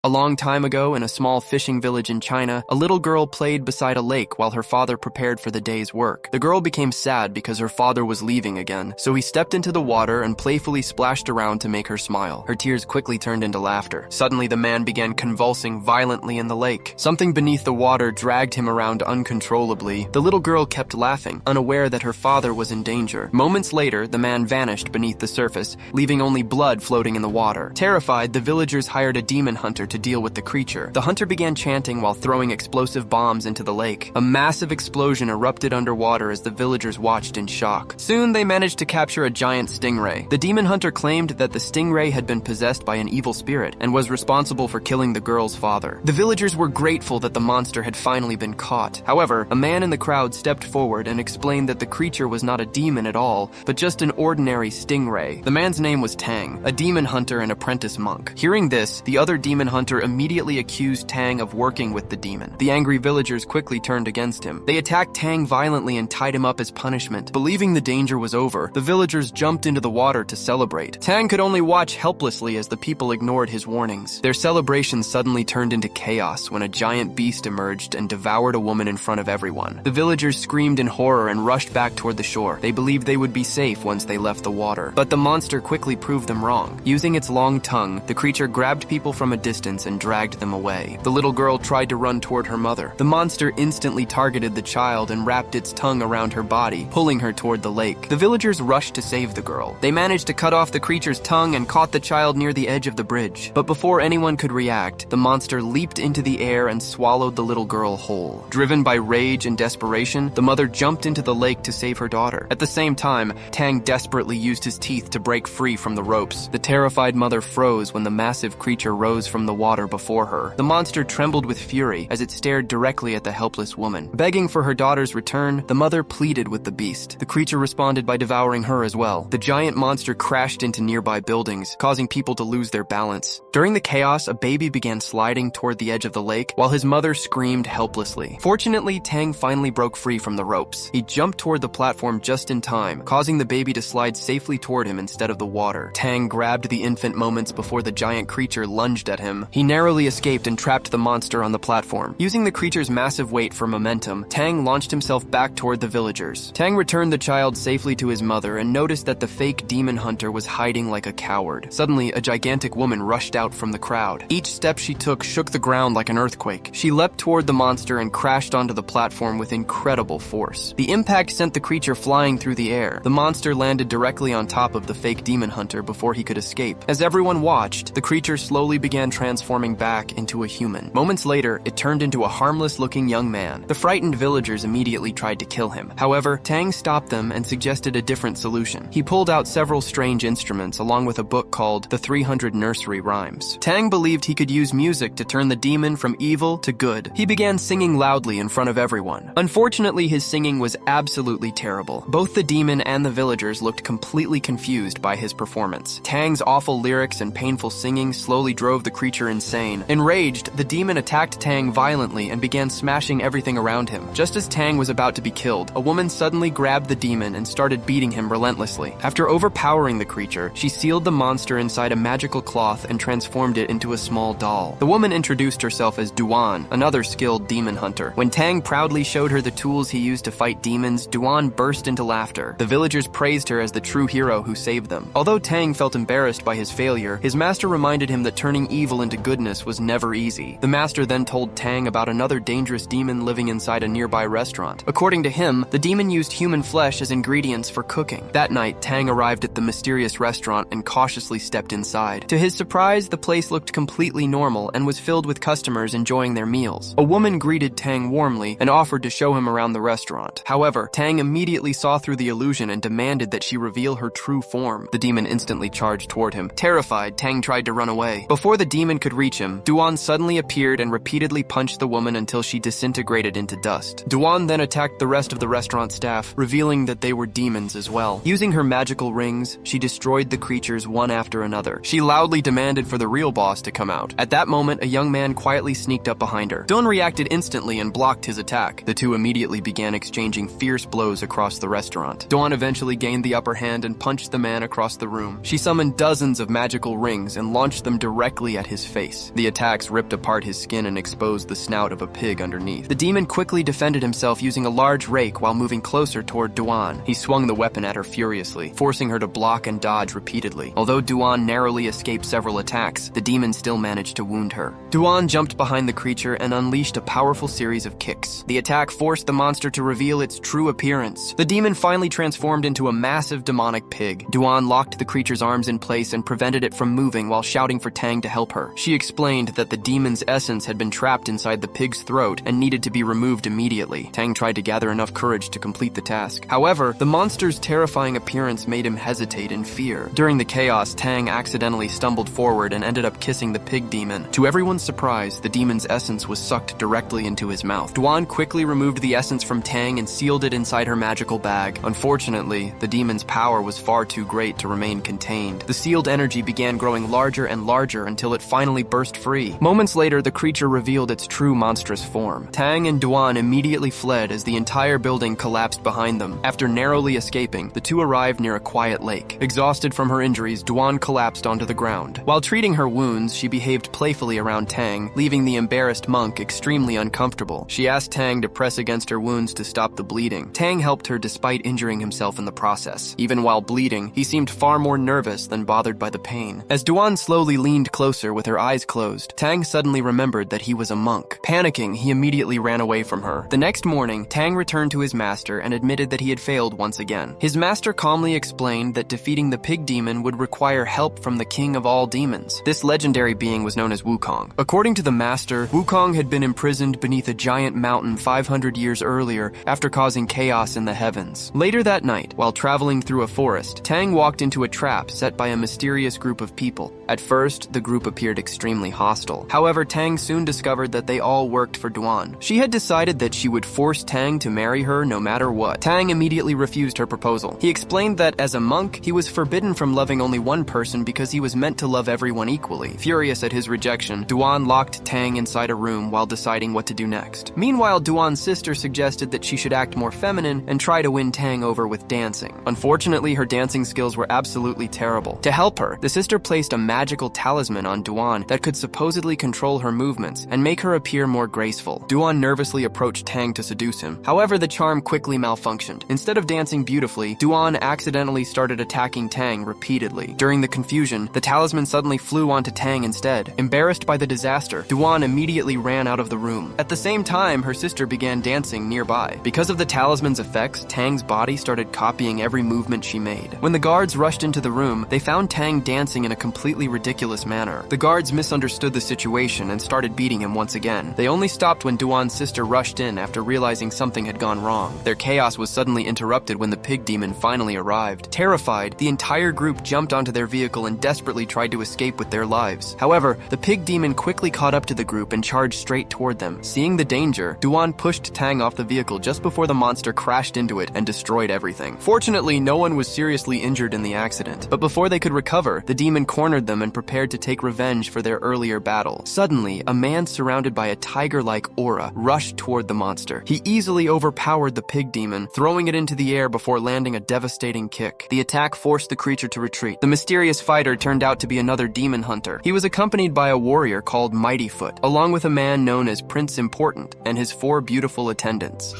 A long time ago, in a small fishing village in China, a little girl played beside a lake while her father prepared for the day's work. The girl became sad because her father was leaving again, so he stepped into the water and playfully splashed around to make her smile. Her tears quickly turned into laughter. Suddenly, the man began convulsing violently in the lake. Something beneath the water dragged him around uncontrollably. The little girl kept laughing, unaware that her father was in danger. Moments later, the man vanished beneath the surface, leaving only blood floating in the water. Terrified, the villagers hired a demon hunter to deal with the creature. The hunter began chanting while throwing explosive bombs into the lake. A massive explosion erupted underwater as the villagers watched in shock. Soon they managed to capture a giant stingray. The demon hunter claimed that the stingray had been possessed by an evil spirit and was responsible for killing the girl's father. The villagers were grateful that the monster had finally been caught. However, a man in the crowd stepped forward and explained that the creature was not a demon at all, but just an ordinary stingray. The man's name was Tang, a demon hunter and apprentice monk. Hearing this, the other demon hunter immediately accused Tang of working with the demon. The angry villagers quickly turned against him. They attacked Tang violently and tied him up as punishment. Believing the danger was over, the villagers jumped into the water to celebrate. Tang could only watch helplessly as the people ignored his warnings. Their celebration suddenly turned into chaos when a giant beast emerged and devoured a woman in front of everyone. The villagers screamed in horror and rushed back toward the shore. They believed they would be safe once they left the water. But the monster quickly proved them wrong. Using its long tongue, the creature grabbed people from a distance and dragged them away. The little girl tried to run toward her mother. The monster instantly targeted the child and wrapped its tongue around her body, pulling her toward the lake. The villagers rushed to save the girl. They managed to cut off the creature's tongue and caught the child near the edge of the bridge. But before anyone could react, the monster leaped into the air and swallowed the little girl whole. Driven by rage and desperation, the mother jumped into the lake to save her daughter. At the same time, Tang desperately used his teeth to break free from the ropes. The terrified mother froze when the massive creature rose from the water before her. The monster trembled with fury as it stared directly at the helpless woman. Begging for her daughter's return, the mother pleaded with the beast. The creature responded by devouring her as well. The giant monster crashed into nearby buildings, causing people to lose their balance. During the chaos, a baby began sliding toward the edge of the lake while his mother screamed helplessly. Fortunately, Tang finally broke free from the ropes. He jumped toward the platform just in time, causing the baby to slide safely toward him instead of the water. Tang grabbed the infant moments before the giant creature lunged at him. He narrowly escaped and trapped the monster on the platform. Using the creature's massive weight for momentum, Tang launched himself back toward the villagers. Tang returned the child safely to his mother and noticed that the fake demon hunter was hiding like a coward. Suddenly, a gigantic woman rushed out from the crowd. Each step she took shook the ground like an earthquake. She leapt toward the monster and crashed onto the platform with incredible force. The impact sent the creature flying through the air. The monster landed directly on top of the fake demon hunter before he could escape. As everyone watched, the creature slowly began transforming back into a human. Moments later, it turned into a harmless-looking young man. The frightened villagers immediately tried to kill him. However, Tang stopped them and suggested a different solution. He pulled out several strange instruments along with a book called The 300 Nursery Rhymes. Tang believed he could use music to turn the demon from evil to good. He began singing loudly in front of everyone. Unfortunately, his singing was absolutely terrible. Both the demon and the villagers looked completely confused by his performance. Tang's awful lyrics and painful singing slowly drove the creature insane. Enraged, the demon attacked Tang violently and began smashing everything around him. Just as Tang was about to be killed, a woman suddenly grabbed the demon and started beating him relentlessly. After overpowering the creature, she sealed the monster inside a magical cloth and transformed it into a small doll. The woman introduced herself as Duan, another skilled demon hunter. When Tang proudly showed her the tools he used to fight demons, Duan burst into laughter. The villagers praised her as the true hero who saved them. Although Tang felt embarrassed by his failure, his master reminded him that turning evil into goodness was never easy. The master then told Tang about another dangerous demon living inside a nearby restaurant. According to him, the demon used human flesh as ingredients for cooking. That night, Tang arrived at the mysterious restaurant and cautiously stepped inside. To his surprise, the place looked completely normal and was filled with customers enjoying their meals. A woman greeted Tang warmly and offered to show him around the restaurant. However, Tang immediately saw through the illusion and demanded that she reveal her true form. The demon instantly charged toward him. Terrified, Tang tried to run away. Before the demon could reach him, Duan suddenly appeared and repeatedly punched the woman until she disintegrated into dust. Duan then attacked the rest of the restaurant staff, revealing that they were demons as well. Using her magical rings, she destroyed the creatures one after another. She loudly demanded for the real boss to come out. At that moment, a young man quietly sneaked up behind her. Duan reacted instantly and blocked his attack. The two immediately began exchanging fierce blows across the restaurant. Duan eventually gained the upper hand and punched the man across the room. She summoned dozens of magical rings and launched them directly at his face. The attacks ripped apart his skin and exposed the snout of a pig underneath. The demon quickly defended himself using a large rake while moving closer toward Duan. He swung the weapon at her furiously, forcing her to block and dodge repeatedly. Although Duan narrowly escaped several attacks, the demon still managed to wound her. Duan jumped behind the creature and unleashed a powerful series of kicks. The attack forced the monster to reveal its true appearance. The demon finally transformed into a massive demonic pig. Duan locked the creature's arms in place and prevented it from moving while shouting for Tang to help her. She explained that the demon's essence had been trapped inside the pig's throat and needed to be removed immediately. Tang tried to gather enough courage to complete the task. However, the monster's terrifying appearance made him hesitate in fear. During the chaos, Tang accidentally stumbled forward and ended up kissing the pig demon. To everyone's surprise, the demon's essence was sucked directly into his mouth. Duan quickly removed the essence from Tang and sealed it inside her magical bag. Unfortunately, the demon's power was far too great to remain contained. The sealed energy began growing larger and larger until it finally burst free. Moments later, the creature revealed its true monstrous form. Tang and Duan immediately fled as the entire building collapsed behind them. After narrowly escaping, the two arrived near a quiet lake. Exhausted from her injuries, Duan collapsed onto the ground. While treating her wounds, she behaved playfully around Tang, leaving the embarrassed monk extremely uncomfortable. She asked Tang to press against her wounds to stop the bleeding. Tang helped her despite injuring himself in the process. Even while bleeding, he seemed far more nervous than bothered by the pain. As Duan slowly leaned closer with her eyes closed, Tang suddenly remembered that he was a monk. Panicking, he immediately ran away from her. The next morning, Tang returned to his master and admitted that he had failed once again. His master calmly explained that defeating the pig demon would require help from the king of all demons. This legendary being was known as Wukong. According to the master, Wukong had been imprisoned beneath a giant mountain 500 years earlier after causing chaos in the heavens. Later that night, while traveling through a forest, Tang walked into a trap set by a mysterious group of people. At first, the group appeared extremely hostile. However, Tang soon discovered that they all worked for Duan. She had decided that she would force Tang to marry her no matter what. Tang immediately refused her proposal. He explained that as a monk, he was forbidden from loving only one person because he was meant to love everyone equally. Furious at his rejection, Duan locked Tang inside a room while deciding what to do next. Meanwhile, Duan's sister suggested that she should act more feminine and try to win Tang over with dancing. Unfortunately, her dancing skills were absolutely terrible. To help her, the sister placed a magical talisman on Duan that could supposedly control her movements and make her appear more graceful. Duan nervously approached Tang to seduce him. However, the charm quickly malfunctioned. Instead of dancing beautifully, Duan accidentally started attacking Tang repeatedly. During the confusion, the talisman suddenly flew onto Tang instead. Embarrassed by the disaster, Duan immediately ran out of the room. At the same time, her sister began dancing nearby. Because of the talisman's effects, Tang's body started copying every movement she made. When the guards rushed into the room, they found Tang dancing in a completely ridiculous manner. The guards misunderstood the situation and started beating him once again. They only stopped when Duan's sister rushed in after realizing something had gone wrong. Their chaos was suddenly interrupted when the pig demon finally arrived. Terrified, the entire group jumped onto their vehicle and desperately tried to escape with their lives. However, the pig demon quickly caught up to the group and charged straight toward them. Seeing the danger, Duan pushed Tang off the vehicle just before the monster crashed into it and destroyed everything. Fortunately, no one was seriously injured in the accident, but before they could recover, the demon cornered them and prepared to take revenge for their earlier battle. Suddenly, a man surrounded by a tiger-like aura rushed toward the monster. He easily overpowered the pig demon, throwing it into the air before landing a devastating kick. The attack forced the creature to retreat. The mysterious fighter turned out to be another demon hunter. He was accompanied by a warrior called Mightyfoot, along with a man known as Prince Important and his 4 beautiful attendants.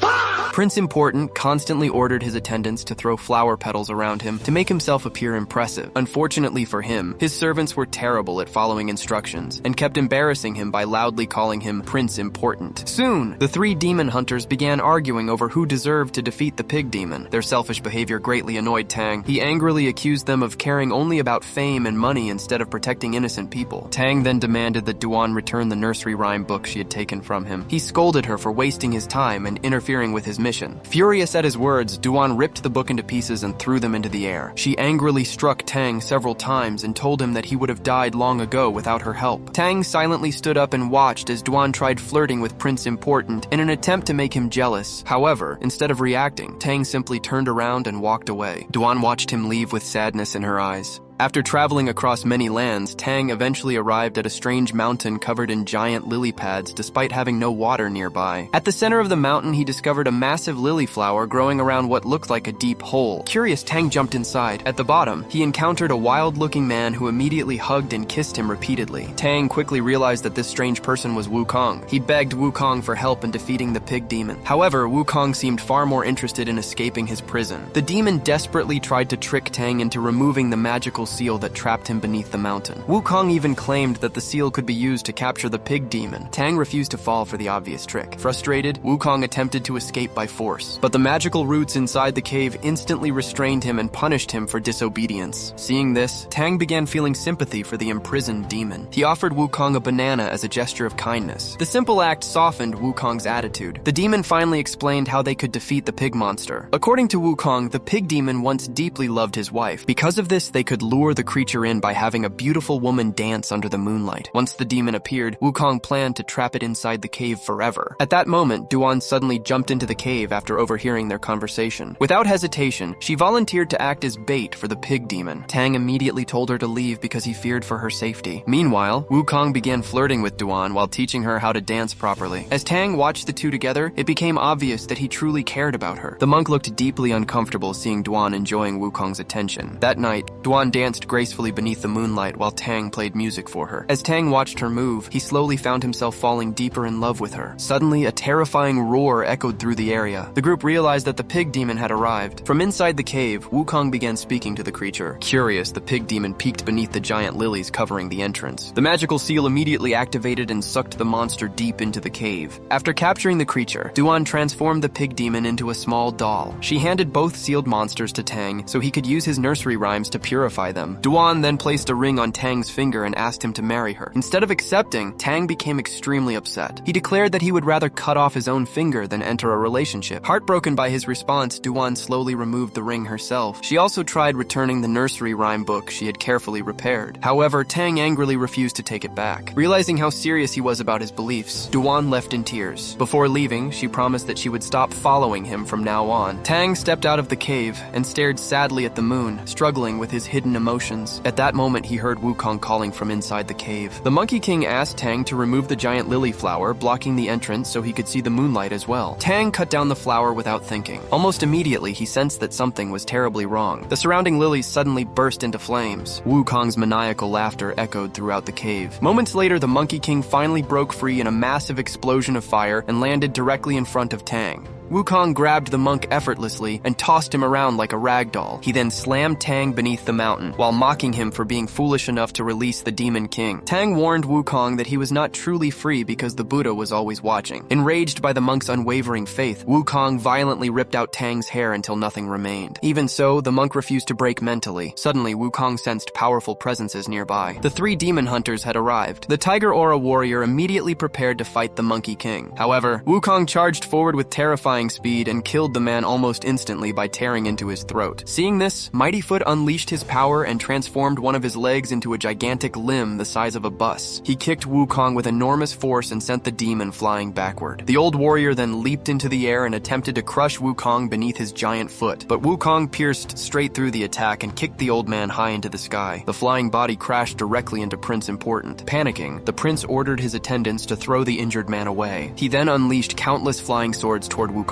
Prince Important constantly ordered his attendants to throw flower petals around him to make himself appear impressive. Unfortunately for him, his servants were terrible at following instructions and kept embarrassing him by loudly calling him Prince Important. Soon, the 3 demon hunters began arguing over who deserved to defeat the pig demon. Their selfish behavior greatly annoyed Tang. He angrily accused them of caring only about fame and money instead of protecting innocent people. Tang then demanded that Duan return the nursery rhyme book she had taken from him. He scolded her for wasting his time and interfering with his mission. Furious at his words, Duan ripped the book into pieces and threw them into the air. She angrily struck Tang several times and told him that he would have died long ago without her help. Tang silently stood up and watched as Duan tried flirting with Prince Important in an attempt to make him jealous. However, instead of reacting, Tang simply turned around and walked away. Duan watched him leave with sadness in her eyes. After traveling across many lands, Tang eventually arrived at a strange mountain covered in giant lily pads despite having no water nearby. At the center of the mountain, he discovered a massive lily flower growing around what looked like a deep hole. Curious, Tang jumped inside. At the bottom, he encountered a wild-looking man who immediately hugged and kissed him repeatedly. Tang quickly realized that this strange person was Wukong. He begged Wukong for help in defeating the pig demon. However, Wukong seemed far more interested in escaping his prison. The demon desperately tried to trick Tang into removing the magical seal that trapped him beneath the mountain. Wukong even claimed that the seal could be used to capture the pig demon. Tang refused to fall for the obvious trick. Frustrated, Wukong attempted to escape by force, but the magical roots inside the cave instantly restrained him and punished him for disobedience. Seeing this, Tang began feeling sympathy for the imprisoned demon. He offered Wukong a banana as a gesture of kindness. The simple act softened Wukong's attitude. The demon finally explained how they could defeat the pig monster. According to Wukong, the pig demon once deeply loved his wife. Because of this, they could lure the creature in by having a beautiful woman dance under the moonlight. Once the demon appeared, Wukong planned to trap it inside the cave forever. At that moment, Duan suddenly jumped into the cave after overhearing their conversation. Without hesitation, she volunteered to act as bait for the pig demon. Tang immediately told her to leave because he feared for her safety. Meanwhile, Wukong began flirting with Duan while teaching her how to dance properly. As Tang watched the two together, it became obvious that he truly cared about her. The monk looked deeply uncomfortable seeing Duan enjoying Wukong's attention. That night, Duan danced gracefully beneath the moonlight while Tang played music for her. As Tang watched her move, he slowly found himself falling deeper in love with her. Suddenly, a terrifying roar echoed through the area. The group realized that the pig demon had arrived. From inside the cave, Wukong began speaking to the creature. Curious, the pig demon peeked beneath the giant lilies covering the entrance. The magical seal immediately activated and sucked the monster deep into the cave. After capturing the creature, Duan transformed the pig demon into a small doll. She handed both sealed monsters to Tang so he could use his nursery rhymes to purify them. Duan then placed a ring on Tang's finger and asked him to marry her. Instead of accepting, Tang became extremely upset. He declared that he would rather cut off his own finger than enter a relationship. Heartbroken by his response, Duan slowly removed the ring herself. She also tried returning the nursery rhyme book she had carefully repaired. However, Tang angrily refused to take it back. Realizing how serious he was about his beliefs, Duan left in tears. Before leaving, she promised that she would stop following him from now on. Tang stepped out of the cave and stared sadly at the moon, struggling with his hidden emotions. At that moment, he heard Wukong calling from inside the cave. The Monkey King asked Tang to remove the giant lily flower, blocking the entrance so he could see the moonlight as well. Tang cut down the flower without thinking. Almost immediately, he sensed that something was terribly wrong. The surrounding lilies suddenly burst into flames. Wukong's maniacal laughter echoed throughout the cave. Moments later, the Monkey King finally broke free in a massive explosion of fire and landed directly in front of Tang. Wukong grabbed the monk effortlessly and tossed him around like a rag doll. He then slammed Tang beneath the mountain, while mocking him for being foolish enough to release the Demon King. Tang warned Wukong that he was not truly free because the Buddha was always watching. Enraged by the monk's unwavering faith, Wukong violently ripped out Tang's hair until nothing remained. Even so, the monk refused to break mentally. Suddenly, Wukong sensed powerful presences nearby. The three demon hunters had arrived. The Tiger Aura warrior immediately prepared to fight the Monkey King. However, Wukong charged forward with terrifying speed and killed the man almost instantly by tearing into his throat. Seeing this, Mighty Foot unleashed his power and transformed one of his legs into a gigantic limb the size of a bus. He kicked Wukong with enormous force and sent the demon flying backward. The old warrior then leaped into the air and attempted to crush Wukong beneath his giant foot, but Wukong pierced straight through the attack and kicked the old man high into the sky. The flying body crashed directly into Prince Important. Panicking, the prince ordered his attendants to throw the injured man away. He then unleashed countless flying swords toward Wukong.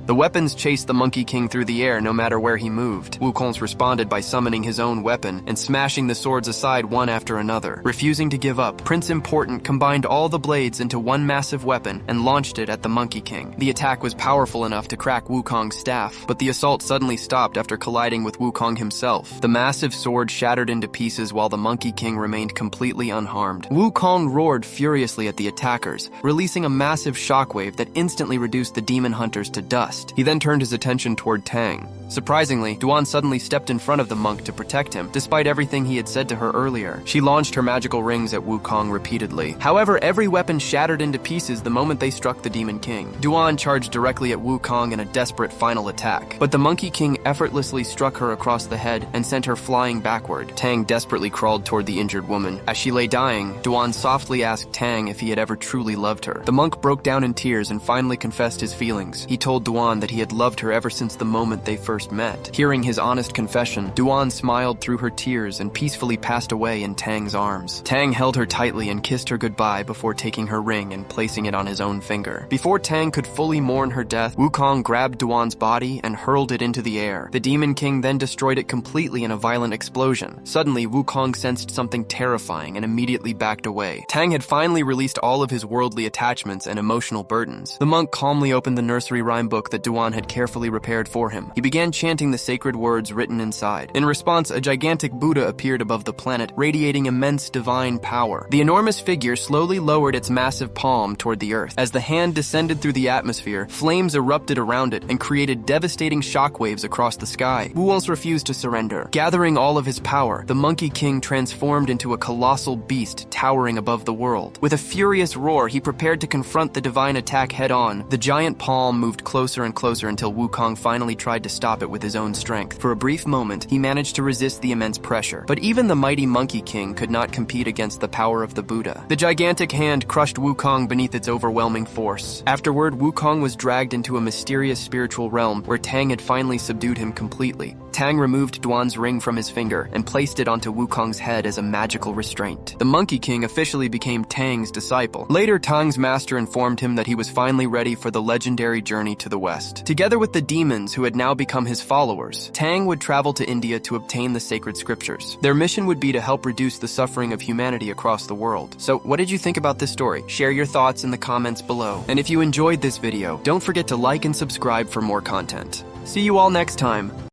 The weapons chased the Monkey King through the air no matter where he moved. Wukong responded by summoning his own weapon and smashing the swords aside one after another. Refusing to give up, Prince Important combined all the blades into one massive weapon and launched it at the Monkey King. The attack was powerful enough to crack Wukong's staff, but the assault suddenly stopped after colliding with Wukong himself. The massive sword shattered into pieces while the Monkey King remained completely unharmed. Wukong roared furiously at the attackers, releasing a massive shockwave that instantly reduced the demon hunters to dust. He then turned his attention toward Tang. Surprisingly, Duan suddenly stepped in front of the monk to protect him, despite everything he had said to her earlier. She launched her magical rings at Wukong repeatedly. However, every weapon shattered into pieces the moment they struck the Demon King. Duan charged directly at Wukong in a desperate final attack, but the Monkey King effortlessly struck her across the head and sent her flying backward. Tang desperately crawled toward the injured woman. As she lay dying, Duan softly asked Tang if he had ever truly loved her. The monk broke down in tears and finally confessed his feelings. He told Duan Duan that he had loved her ever since the moment they first met. Hearing his honest confession, Duan smiled through her tears and peacefully passed away in Tang's arms. Tang held her tightly and kissed her goodbye before taking her ring and placing it on his own finger. Before Tang could fully mourn her death, Wukong grabbed Duan's body and hurled it into the air. The Demon King then destroyed it completely in a violent explosion. Suddenly, Wukong sensed something terrifying and immediately backed away. Tang had finally released all of his worldly attachments and emotional burdens. The monk calmly opened the nursery rhyme book that Duan had carefully repaired for him. He began chanting the sacred words written inside. In response, a gigantic Buddha appeared above the planet, radiating immense divine power. The enormous figure slowly lowered its massive palm toward the earth. As the hand descended through the atmosphere, flames erupted around it and created devastating shockwaves across the sky. Wu also refused to surrender. Gathering all of his power, the Monkey King transformed into a colossal beast towering above the world. With a furious roar, he prepared to confront the divine attack head-on. The giant palm moved closer and closer until Wukong finally tried to stop it with his own strength. For a brief moment, he managed to resist the immense pressure. But even the mighty Monkey King could not compete against the power of the Buddha. The gigantic hand crushed Wukong beneath its overwhelming force. Afterward, Wukong was dragged into a mysterious spiritual realm where Tang had finally subdued him completely. Tang removed Duan's ring from his finger and placed it onto Wukong's head as a magical restraint. The Monkey King officially became Tang's disciple. Later, Tang's master informed him that he was finally ready for the legendary journey to the west. Together with the demons who had now become his followers, Tang would travel to India to obtain the sacred scriptures. Their mission would be to help reduce the suffering of humanity across the world. So, what did you think about this story? Share your thoughts in the comments below. And if you enjoyed this video, don't forget to like and subscribe for more content. See you all next time.